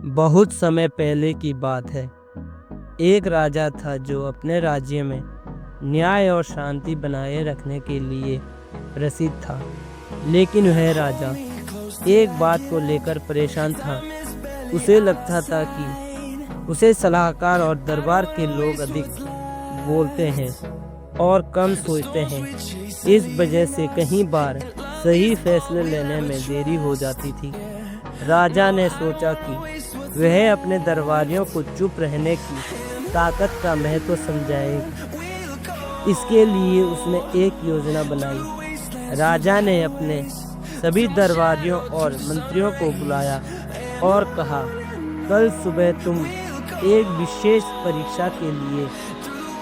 बहुत समय पहले की बात है। एक राजा था जो अपने राज्य में न्याय और शांति बनाए रखने के लिए प्रसिद्ध था। लेकिन वह राजा एक बात को लेकर परेशान था। उसे लगता था कि उसे सलाहकार और दरबार के लोग अधिक बोलते हैं और कम सोचते हैं। इस वजह से कई बार सही फैसले लेने में देरी हो जाती थी। राजा ने सोचा कि वह अपने दरबारियों को चुप रहने की ताकत का महत्व समझाएगा। इसके लिए उसने एक योजना बनाई। राजा ने अपने सभी दरबारियों और मंत्रियों को बुलाया और कहा, कल सुबह तुम एक विशेष परीक्षा के लिए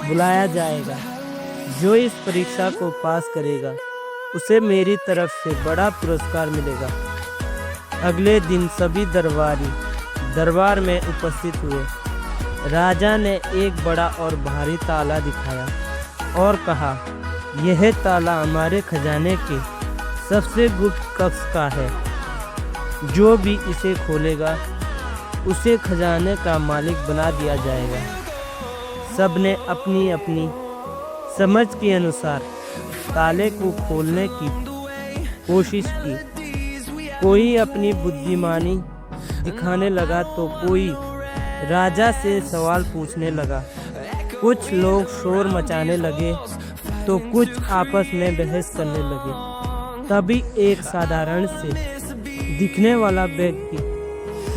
बुलाया जाएगा। जो इस परीक्षा को पास करेगा उसे मेरी तरफ से बड़ा पुरस्कार मिलेगा। अगले दिन सभी दरबारी दरबार में उपस्थित हुए। राजा ने एक बड़ा और भारी ताला दिखाया और कहा, यह ताला हमारे खजाने के सबसे गुप्त कक्ष का है। जो भी इसे खोलेगा उसे खजाने का मालिक बना दिया जाएगा। सबने अपनी अपनी समझ के अनुसार ताले को खोलने की कोशिश की। कोई अपनी बुद्धिमानी दिखाने लगा तो कोई राजा से सवाल पूछने लगा। कुछ लोग शोर मचाने लगे तो कुछ आपस में बहस करने लगे। तभी एक साधारण से दिखने वाला व्यक्ति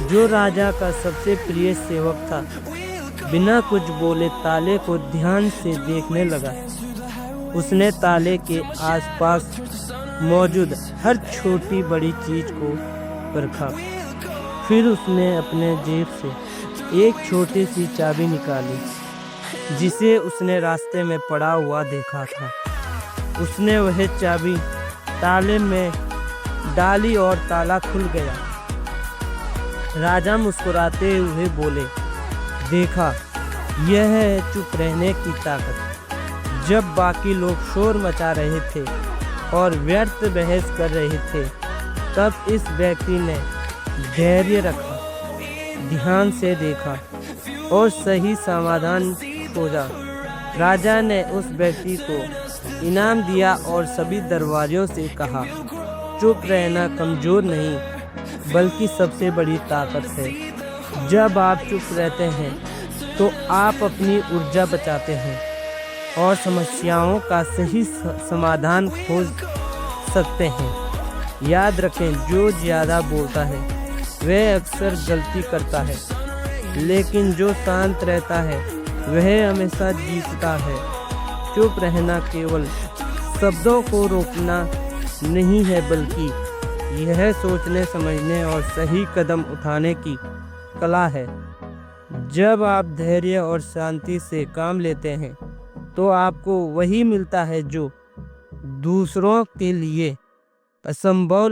जो राजा का सबसे प्रिय सेवक था, बिना कुछ बोले ताले को ध्यान से देखने लगा। उसने ताले के आसपास मौजूद हर छोटी बड़ी चीज को परखा। फिर उसने अपने जेब से एक छोटी सी चाबी निकाली जिसे उसने रास्ते में पड़ा हुआ देखा था। उसने वह चाबी ताले में डाली और ताला खुल गया। राजा मुस्कुराते हुए बोले, देखा, यह है चुप रहने की ताकत। जब बाकी लोग शोर मचा रहे थे और व्यर्थ बहस कर रहे थे, तब इस व्यक्ति ने धैर्य रखा, ध्यान से देखा और सही समाधान खोजा। राजा ने उस व्यक्ति को इनाम दिया और सभी दरबारियों से कहा, चुप रहना कमजोर नहीं बल्कि सबसे बड़ी ताकत है। जब आप चुप रहते हैं तो आप अपनी ऊर्जा बचाते हैं और समस्याओं का सही समाधान खोज सकते हैं। याद रखें, जो ज़्यादा बोलता है वह अक्सर गलती करता है, लेकिन जो शांत रहता है वह हमेशा जीतता है। चुप रहना केवल शब्दों को रोकना नहीं है, बल्कि यह सोचने, समझने और सही कदम उठाने की कला है। जब आप धैर्य और शांति से काम लेते हैं तो आपको वही मिलता है जो दूसरों के लिए असंभव